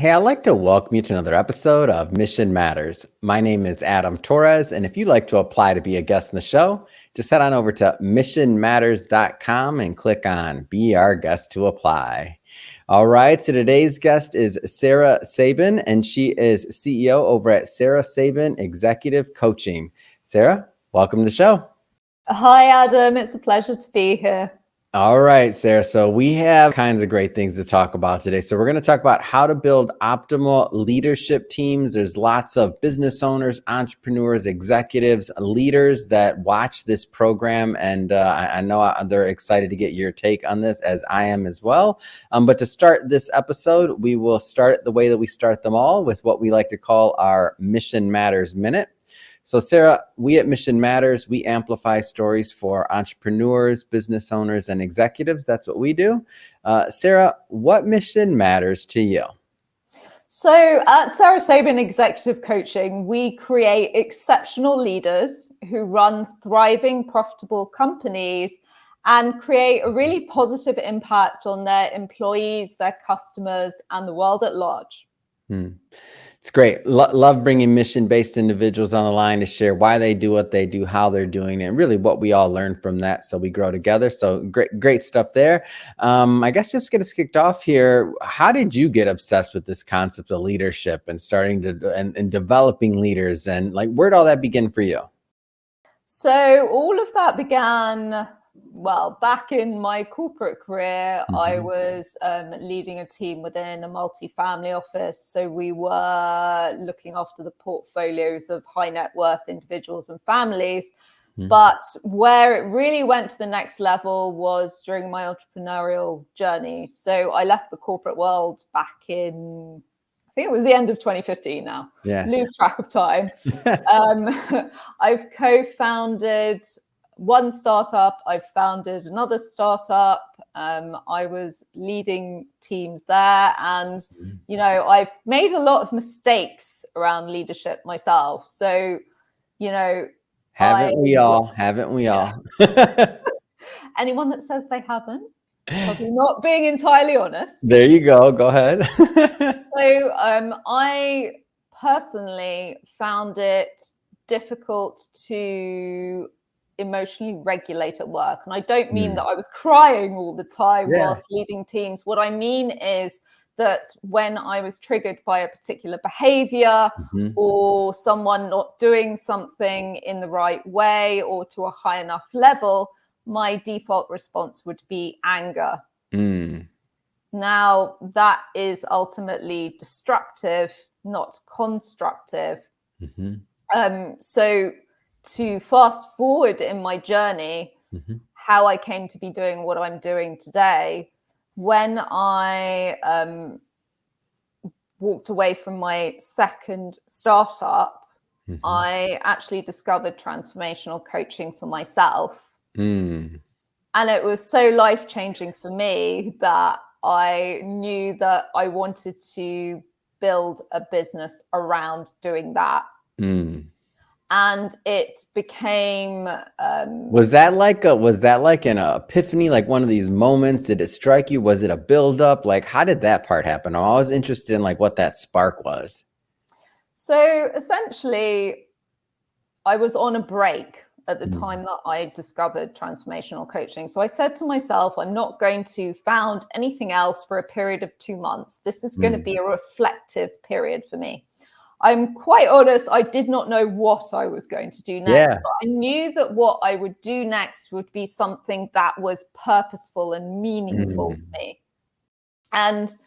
Hey, I'd like to welcome you to another episode of Mission Matters. My name is Adam Torres, and if you'd like to apply to be a guest in the show, just head on over to missionmatters.com and click on Be Our Guest to apply. All right, so today's guest is Sarah Sabin, and she is CEO over at Sarah Sabin Executive Coaching. Sarah, welcome to the show. Hi, Adam. It's a pleasure to be here. All right, Sarah. So we have kinds of great things to talk about today. So we're going to talk about how to build optimal leadership teams. There's lots of business owners, entrepreneurs, executives, leaders that watch this program. And I know they're excited to get your take on this, as I am as well. But to start this episode, we will start the way that we start them all, with what we like to call our Mission Matters Minute. So Sarah, we at Mission Matters, we amplify stories for entrepreneurs, business owners, and executives. That's what we do. Sarah, what mission matters to you? So at Sarah Sabin Executive Coaching, we create exceptional leaders who run thriving, profitable companies and create a really positive impact on their employees, their customers, and the world at large. It's great. Love bringing mission-based individuals on the line to share why they do what they do, how they're doing it, and really what we all learn from that, so we grow together. So great stuff there. I guess just get us kicked off here. How did you get obsessed with this concept of leadership and starting to and developing leaders, and like where'd all that begin for you? So all of that began, well, back in my corporate career. I was leading a team within a multi-family office. So we were looking after the portfolios of high net worth individuals and families. But where it really went to the next level was during my entrepreneurial journey. So I left the corporate world back in, I think it was the end of 2015 now. Yeah. Lose track of time. I've co-founded one startup. I've founded another startup. I was leading teams there. And, you know, I've made a lot of mistakes around leadership myself. So, you know, Haven't we all? Anyone that says they haven't, probably not being entirely honest. There you go. Go ahead. So I personally found it difficult to emotionally regulate at work. And I don't mean that I was crying all the time whilst leading teams. What I mean is that when I was triggered by a particular behavior or someone not doing something in the right way or to a high enough level, my default response would be anger. Now, that is ultimately destructive, not constructive. So to fast forward in my journey, how I came to be doing what I'm doing today, when I walked away from my second startup, I actually discovered transformational coaching for myself. And it was so life-changing for me that I knew that I wanted to build a business around doing that. And it became was that like an epiphany, like one of these moments? Did it strike you? Was it a buildup? Like, how did that part happen? I'm always interested in like what that spark was. So essentially, I was on a break at the time that I discovered transformational coaching. So I said to myself, I'm not going to found anything else for a period of 2 months. This is going to be a reflective period for me. I'm quite honest, I did not know what I was going to do next. But I knew that what I would do next would be something that was purposeful and meaningful to me. And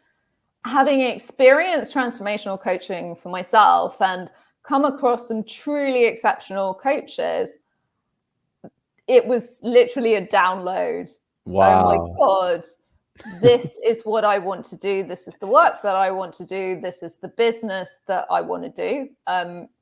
having experienced transformational coaching for myself and come across some truly exceptional coaches, it was literally a download. Wow. Oh my God. This is what I want to do. This is the work that I want to do. This is the business that I want to do.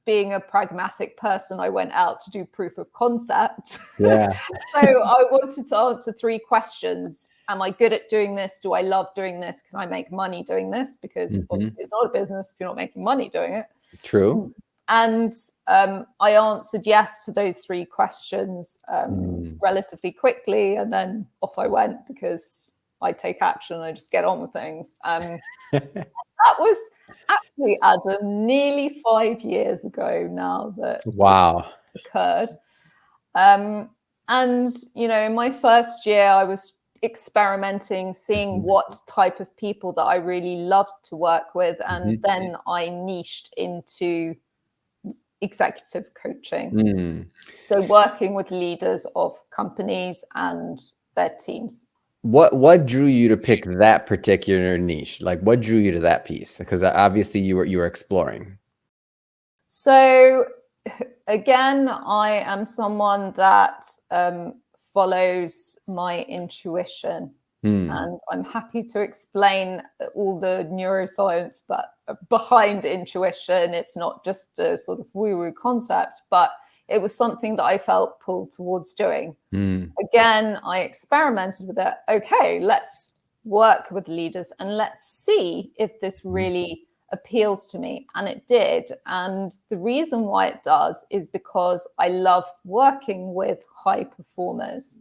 Being a pragmatic person, I went out to do proof of concept. Yeah. So I wanted to answer 3 questions. Am I good at doing this? Do I love doing this? Can I make money doing this? Because obviously it's not a business if you're not making money doing it. True. And I answered yes to those 3 questions relatively quickly. And then off I went because I take action. I just get on with things. That was actually, Adam, nearly 5 years ago now that Wow. it occurred. And, in my first year, I was experimenting, seeing what type of people that I really loved to work with. And then I niched into executive coaching. So working with leaders of companies and their teams. What drew you to pick that particular niche? Like, what drew you to that piece? Because obviously you were exploring. So again, I am someone that follows my intuition. And I'm happy to explain all the neuroscience but behind intuition. It's not just a sort of woo-woo concept, but it was something that I felt pulled towards doing. Again, I experimented with it. Okay, let's work with leaders and let's see if this really appeals to me. And it did. And the reason why it does is because I love working with high performers.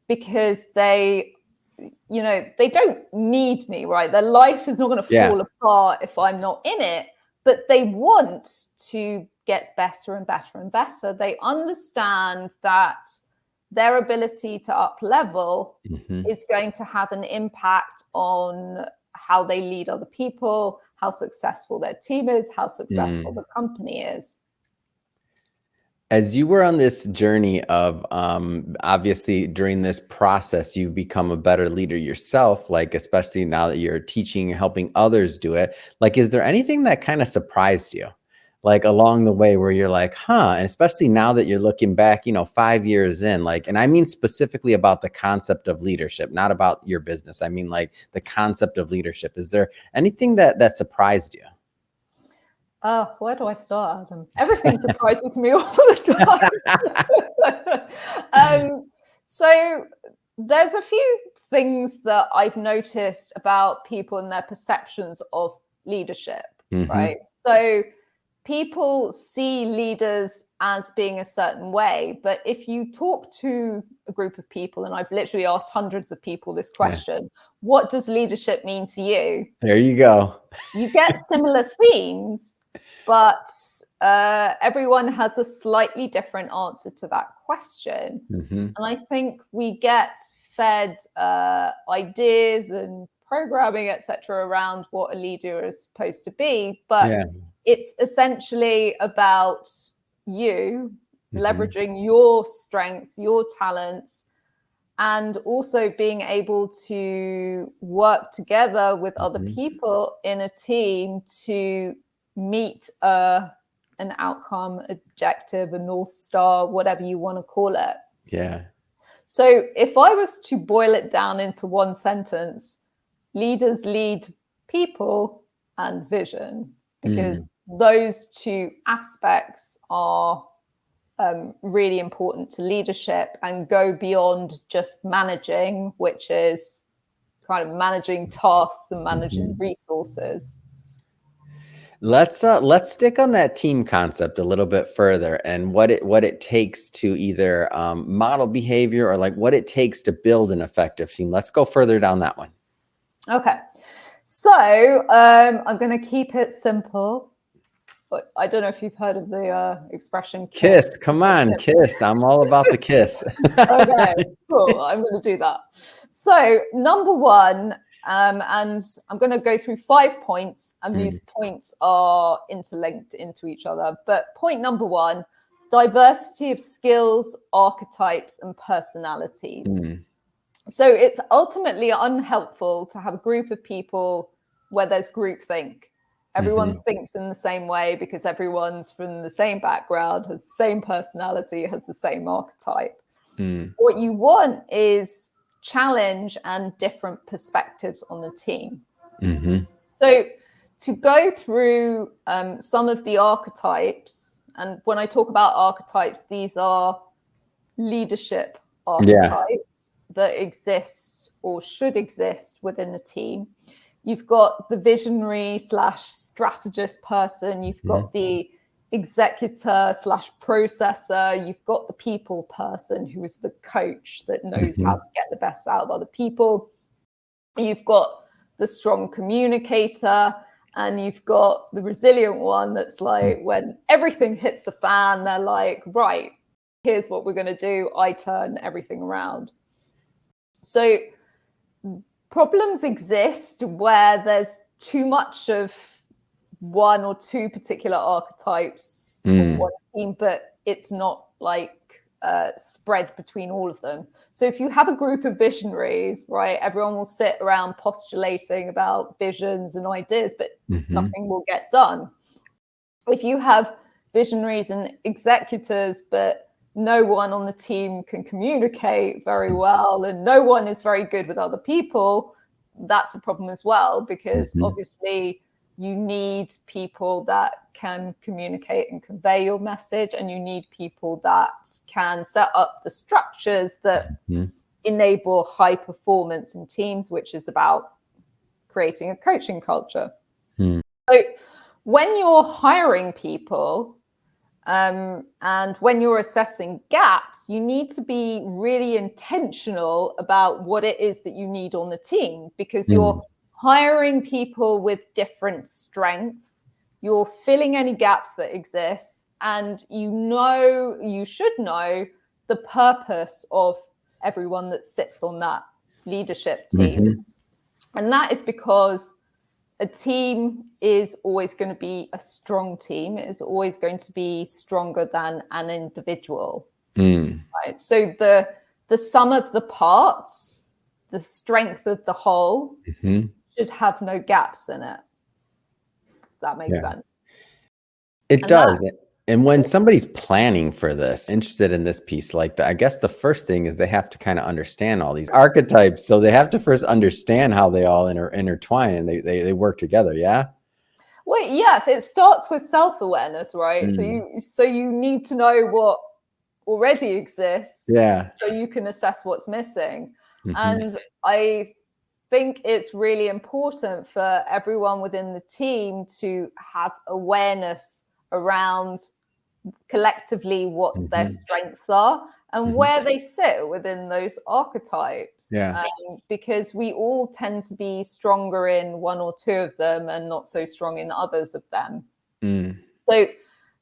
Because they don't need me, right? Their life is not going to fall apart if I'm not in it, but they want to get better and better and better. They understand that their ability to up level is going to have an impact on how they lead other people, how successful their team is, how successful the company is. As you were on this journey of, obviously during this process, you've become a better leader yourself, like, especially now that you're teaching, helping others do it. Like, is there anything that kind of surprised you, like along the way where you're like, huh? And especially now that you're looking back, 5 years in, like, and I mean specifically about the concept of leadership, not about your business. I mean, like, the concept of leadership. Is there anything that surprised you? Where do I start, Adam? Everything surprises me all the time. So there's a few things that I've noticed about people and their perceptions of leadership, right? So people see leaders as being a certain way, but if you talk to a group of people, and I've literally asked hundreds of people this question, what does leadership mean to you? There you go. You get similar themes, but everyone has a slightly different answer to that question. And I think we get fed ideas and programming, etc., around what a leader is supposed to be, but it's essentially about you leveraging your strengths, your talents, and also being able to work together with other people in a team to meet an outcome, objective, a North Star, whatever you want to call it. Yeah. So if I was to boil it down into one sentence, leaders lead people and vision, because those two aspects are really important to leadership and go beyond just managing, which is kind of managing tasks and managing resources. Let's stick on that team concept a little bit further, and what it takes to either model behavior, or like what it takes to build an effective team. Let's go further down that one. Okay, so I'm going to keep it simple. But I don't know if you've heard of the expression kiss. Come on, kiss. I'm all about the kiss. Okay, cool. I'm going to do that. So number one, and I'm going to go through 5 points, and these points are interlinked into each other. But point number one, diversity of skills, archetypes, and personalities. So it's ultimately unhelpful to have a group of people where there's groupthink. Everyone thinks in the same way because everyone's from the same background, has the same personality, has the same archetype. What you want is challenge and different perspectives on the team. So to go through some of the archetypes, and when I talk about archetypes, these are leadership archetypes that exist or should exist within a team. You've got the visionary / strategist person. You've got the executor / processor. You've got the people person, who is the coach that knows how to get the best out of other people. You've got the strong communicator, and you've got the resilient one that's like, when everything hits the fan, they're like, right, here's what we're going to do. I turn everything around. So problems exist where there's too much of one or two particular archetypes on one team, but it's not like spread between all of them. So if you have a group of visionaries, right, everyone will sit around postulating about visions and ideas, but nothing will get done. If you have visionaries and executors, but no one on the team can communicate very well and no one is very good with other people, that's a problem as well, because obviously you need people that can communicate and convey your message, and you need people that can set up the structures that enable high performance in teams, which is about creating a coaching culture. So when you're hiring people, and when you're assessing gaps, you need to be really intentional about what it is that you need on the team, because you're hiring people with different strengths, you're filling any gaps that exist, and you should know the purpose of everyone that sits on that leadership team. And that is because a team is always going to be a strong team. It is always going to be stronger than an individual. Right? So the sum of the parts, the strength of the whole, should have no gaps in it. That makes sense. It does. And when somebody's planning for this, interested in this piece, like I guess the first thing is they have to kind of understand all these archetypes. So they have to first understand how they all intertwine and they work together. Yeah. Well, yes, it starts with self-awareness, right? So you need to know what already exists. Yeah. So you can assess what's missing. And I think it's really important for everyone within the team to have awareness around collectively what their strengths are and where they sit within those archetypes. Because we all tend to be stronger in one or two of them and not so strong in others of them. So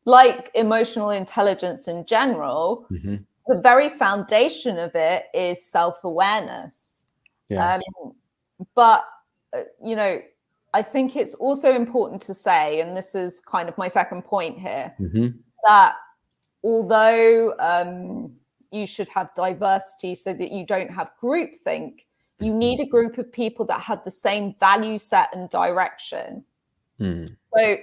like emotional intelligence in general, the very foundation of it is self-awareness. But I think it's also important to say, and this is kind of my second point here, that although you should have diversity so that you don't have groupthink, you need a group of people that have the same value set and direction. So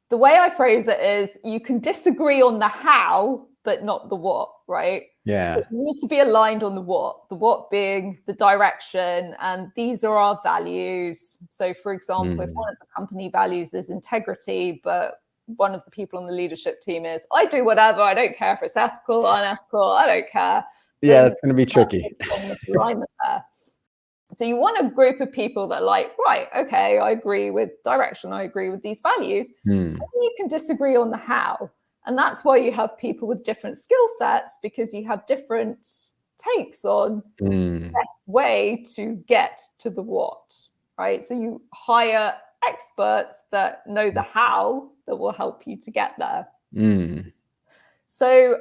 the way I phrase it is, you can disagree on the how, but not the what, right? So you need to be aligned on the what being the direction, and these are our values. So for example, if one of the company values is integrity, but one of the people on the leadership team is, I do whatever, I don't care if it's ethical, unethical, I don't care. Yeah, it's going to be tricky. Alignment there. So you want a group of people that are like, right, okay, I agree with direction, I agree with these values. And you can disagree on the how. And that's why you have people with different skill sets, because you have different takes on the best way to get to the what, right? So you hire experts that know the how that will help you to get there. So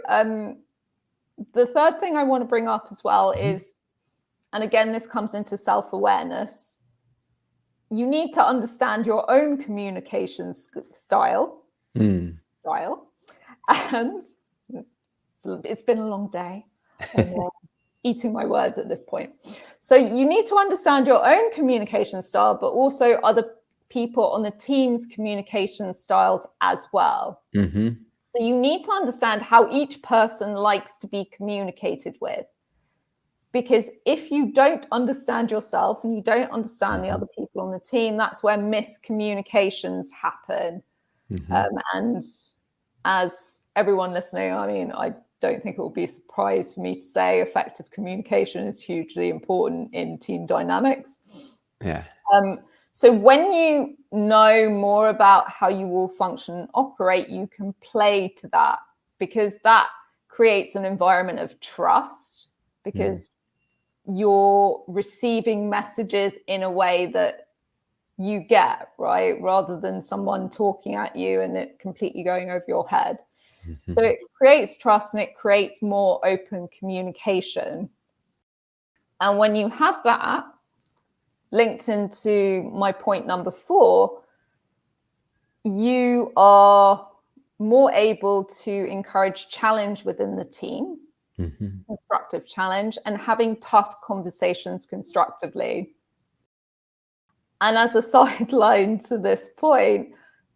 the third thing I want to bring up as well is, and again, this comes into self-awareness, you need to understand your own communication style. And it's been a long day. I'm eating my words at this point. So you need to understand your own communication style, but also other people on the team's communication styles as well. So you need to understand how each person likes to be communicated with. Because if you don't understand yourself and you don't understand the other people on the team, that's where miscommunications happen. And as everyone listening, I mean, I don't think it will be a surprise for me to say effective communication is hugely important in team dynamics. So when you know more about how you will function and operate, you can play to that, because that creates an environment of trust, because you're receiving messages in a way that you get, right? Rather than someone talking at you and it completely going over your head. So it creates trust and it creates more open communication. And when you have that linked into my point number 4, you are more able to encourage challenge within the team, constructive challenge, and having tough conversations constructively. And as a sideline to this point,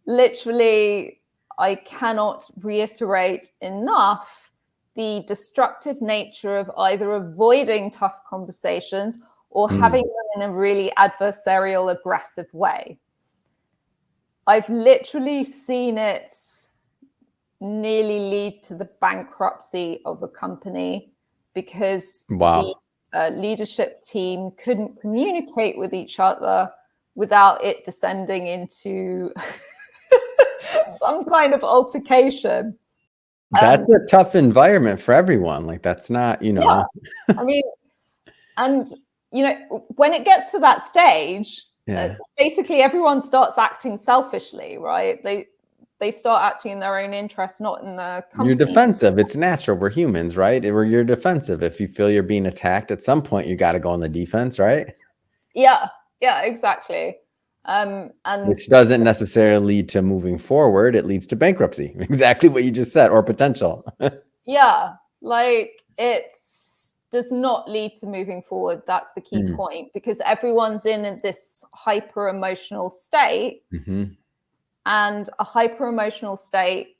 literally, I cannot reiterate enough the destructive nature of either avoiding tough conversations or having them in a really adversarial, aggressive way. I've literally seen it nearly lead to the bankruptcy of a company because the leadership team couldn't communicate with each other without it descending into some kind of altercation. That's a tough environment for everyone. Like, that's not, Yeah. I mean, and, when it gets to that stage, basically everyone starts acting selfishly, right? They start acting in their own interest, not in the company. You're defensive. It's natural. We're humans, right? You're defensive. If you feel you're being attacked, at some point you got to go on the defense, right? Yeah, exactly. And which doesn't necessarily lead to moving forward. It leads to bankruptcy. Exactly what you just said, or potential. Yeah, like it does not lead to moving forward. That's the key point, because everyone's in this hyper emotional state. And a hyper emotional state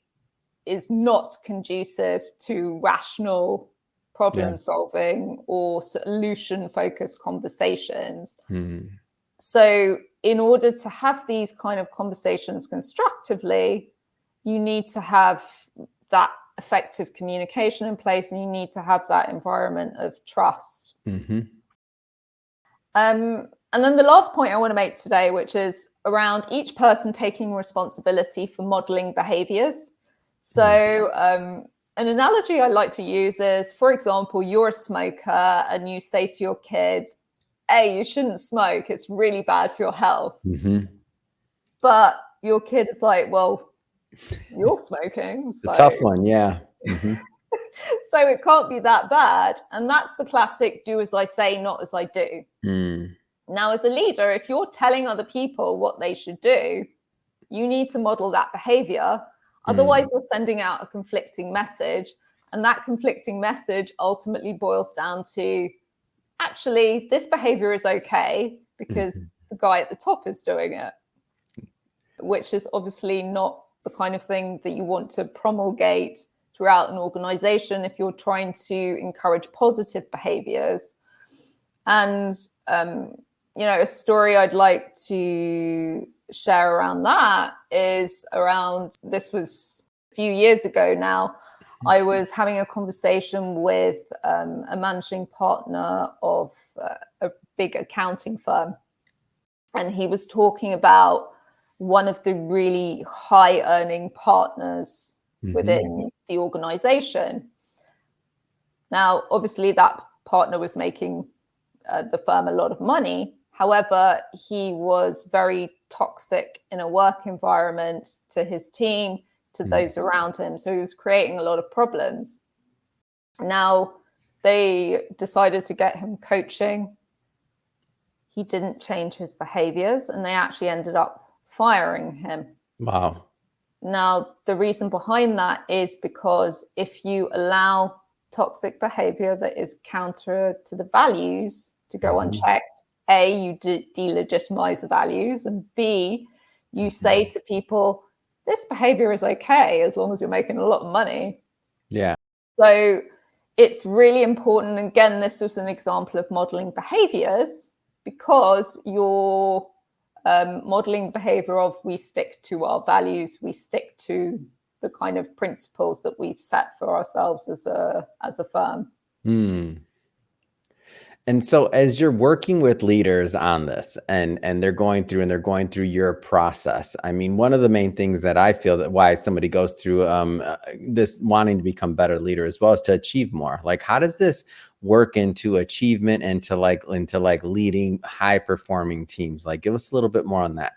is not conducive to rational problem solving or solution focused conversations. So in order to have these kind of conversations constructively, you need to have that effective communication in place, and you need to have that environment of trust. And then the last point I want to make today, which is around each person taking responsibility for modeling behaviors. So an analogy I like to use is, for example, you're a smoker and you say to your kids, hey, you shouldn't smoke. It's really bad for your health. But your kid is like, well, you're smoking. So. It's a tough one, yeah. So it can't be that bad. And that's the classic do as I say, not as I do. Now, as a leader, if you're telling other people what they should do, you need to model that behavior. Otherwise, you're sending out a conflicting message. And that conflicting message ultimately boils down to, actually, this behavior is okay because the guy at the top is doing it, which is obviously not the kind of thing that you want to promulgate throughout an organization if you're trying to encourage positive behaviors. And, a story I'd like to share around that is around, this was a few years ago now, I was having a conversation with a managing partner of a big accounting firm. And he was talking about one of the really high earning partners within the organization. Now, obviously, that partner was making the firm a lot of money. However, he was very toxic in a work environment to his team, to those around him. So he was creating a lot of problems. Now, they decided to get him coaching. He didn't change his behaviors, and they actually ended up firing him. Wow. Now, the reason behind that is because if you allow toxic behavior that is counter to the values to go unchecked, A, you delegitimize the values, and B, you say to people, this behavior is okay as long as you're making a lot of money. Yeah. So it's really important. Again, this was an example of modeling behaviors, because you're modeling behavior of, we stick to our values, we stick to the kind of principles that we've set for ourselves as a firm. And so as you're working with leaders on this and they're going through your process, I mean, one of the main things that I feel that why somebody goes through this wanting to become better leader as well is to achieve more. Like, how does this work into achievement and into leading high performing teams? Like, give us a little bit more on that.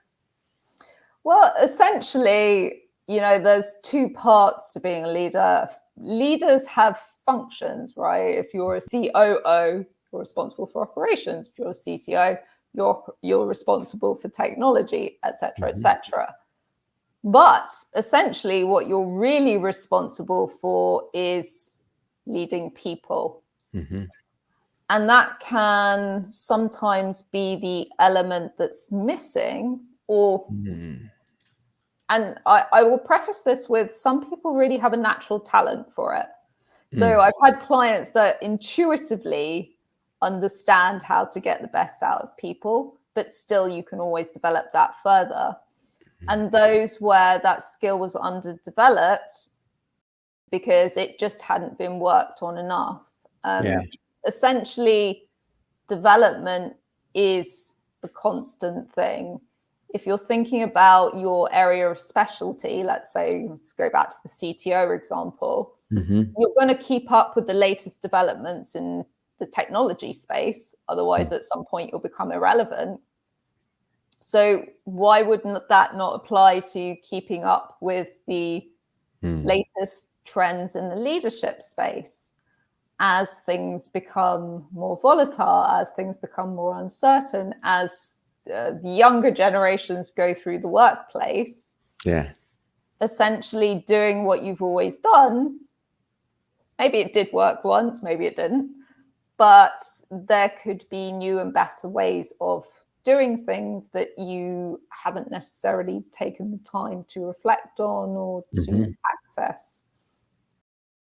Well, essentially, there's two parts to being a leader. Leaders have functions, right? If you're a COO, you're responsible for operations. If you're a CTO, you're responsible for technology, et cetera, et cetera. But essentially, what you're really responsible for is leading people. And that can sometimes be the element that's missing, or and I will preface this with, some people really have a natural talent for it. So I've had clients that intuitively understand how to get the best out of people, but still you can always develop that further. And those where that skill was underdeveloped because it just hadn't been worked on enough. Essentially, development is a constant thing. If you're thinking about your area of specialty, let's go back to the CTO example, you're going to keep up with the latest developments in the technology space. Otherwise, at some point, you'll become irrelevant. So why wouldn't that not apply to keeping up with the latest trends in the leadership space? As things become more volatile, as things become more uncertain, as the younger generations go through the workplace, essentially doing what you've always done. Maybe it did work once, maybe it didn't, but there could be new and better ways of doing things that you haven't necessarily taken the time to reflect on or to access.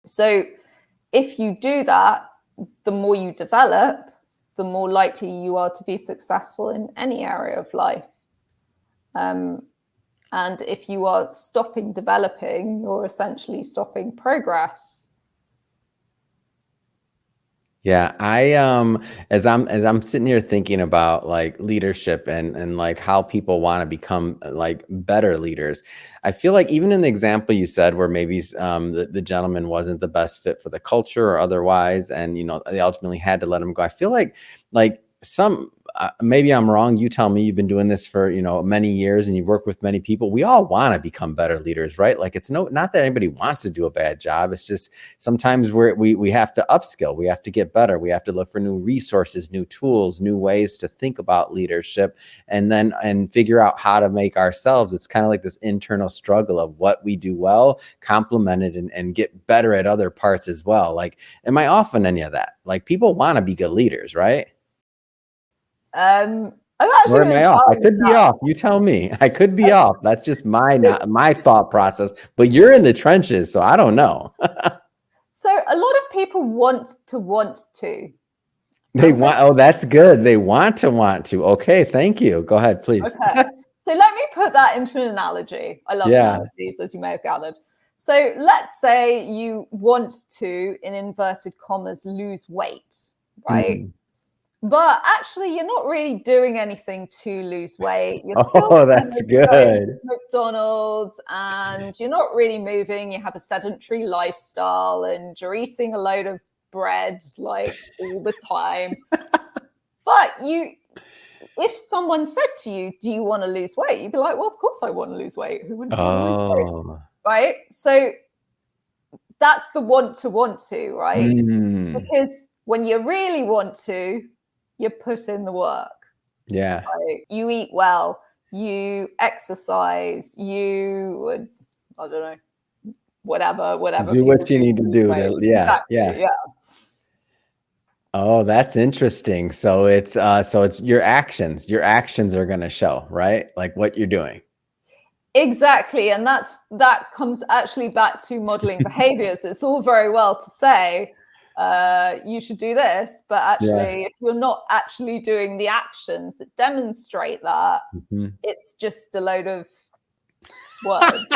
So if you do that, the more you develop, the more likely you are to be successful in any area of life. And if you are stopping developing, you're essentially stopping progress. Yeah, as I'm sitting here thinking about like leadership and like how people want to become like better leaders, I feel like even in the example you said where maybe the gentleman wasn't the best fit for the culture or otherwise, and they ultimately had to let him go. I feel like some maybe I'm wrong. You tell me. You've been doing this for many years and you've worked with many people. We all want to become better leaders, right? Like it's not that anybody wants to do a bad job. It's just sometimes we have to upskill. We have to get better. We have to look for new resources, new tools, new ways to think about leadership, and figure out how to make ourselves. It's kind of like this internal struggle of what we do well, complement it, and get better at other parts as well. Like, am I off on any of that? Like, people want to be good leaders, right? I'm actually Or am I off? I could be off. You tell me. I could be off. That's just my thought process. But you're in the trenches, so I don't know. So a lot of people want to. They want. Oh, that's good. They want to. Okay, thank you. Go ahead, please. Okay. So let me put that into an analogy. I love analogies, as you may have gathered. So let's say you want to, in inverted commas, lose weight, right? But actually, you're not really doing anything to lose weight. You're still that's good. McDonald's, and you're not really moving. You have a sedentary lifestyle, and you're eating a load of bread like all the time. But if someone said to you, "Do you want to lose weight?" You'd be like, "Well, of course I want to lose weight. Who wouldn't want to lose weight?" Right? So that's the want to, right? Because when you really want to, you put in the work. Yeah. Right? You eat well, you exercise, I don't know, whatever. Do what you need to do. Yeah. Oh, that's interesting. So it's your actions. Your actions are going to show, right? Like what you're doing. Exactly. And that comes actually back to modeling behaviors. It's all very well to say, you should do this, but actually if you're not actually doing the actions that demonstrate that, it's just a load of words.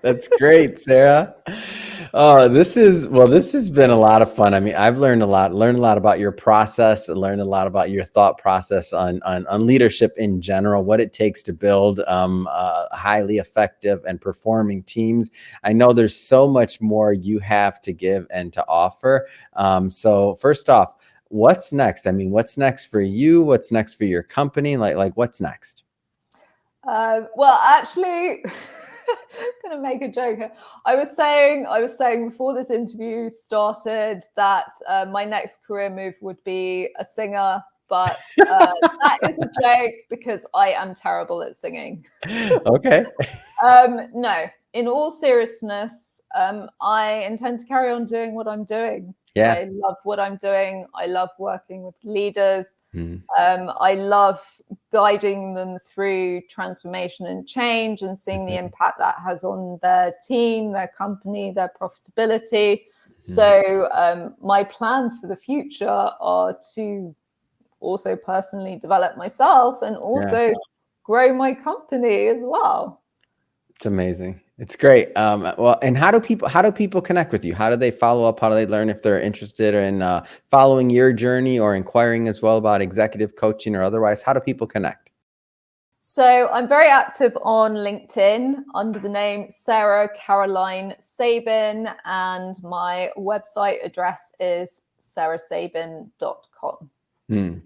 That's great, Sarah. Oh, this has been a lot of fun. I mean, I've learned a lot about your process, learned a lot about your thought process on leadership in general, what it takes to build highly effective and performing teams. I know there's so much more you have to give and to offer. So first off, what's next? I mean, what's next for you? What's next for your company? Like what's next? Well, actually, I'm gonna make a joke here. I was saying before this interview started that my next career move would be a singer, but that is a joke because I am terrible at singing. Okay. No, in all seriousness, I intend to carry on doing what I'm doing. Yeah. I love what I'm doing. I love working with leaders. Mm. I love guiding them through transformation and change and seeing the impact that has on their team, their company, their profitability. So my plans for the future are to also personally develop myself and also grow my company as well. It's amazing. It's great. Well, and how do people connect with you? How do they follow up? How do they learn if they're interested in following your journey or inquiring as well about executive coaching or otherwise? How do people connect? So I'm very active on LinkedIn under the name Sarah Caroline Sabin, and my website address is sarahsabin.com.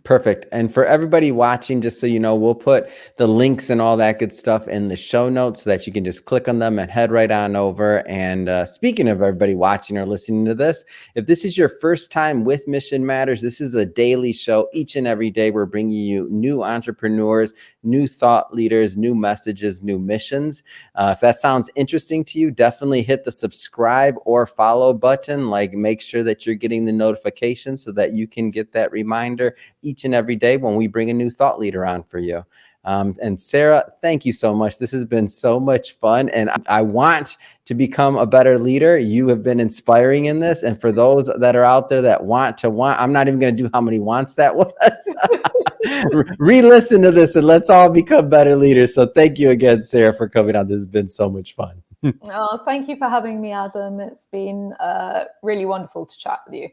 Perfect. And for everybody watching, just so you know, we'll put the links and all that good stuff in the show notes so that you can just click on them and head right on over. And speaking of everybody watching or listening to this, if this is your first time with Mission Matters, this is a daily show. Each and every day, we're bringing you new entrepreneurs, new thought leaders, new messages, new missions. If that sounds interesting to you, definitely hit the subscribe or follow button. Like, make sure that you're getting the notification so that you can get that reminder each and every day when we bring a new thought leader on for you. And Sarah, thank you so much. This has been so much fun, and I want to become a better leader. You have been inspiring in this. And for those that are out there that want, I'm not even going to do how many wants that was. Re-listen to this and let's all become better leaders. So thank you again, Sarah, for coming on. This has been so much fun. Oh, thank you for having me, Adam. It's been really wonderful to chat with you.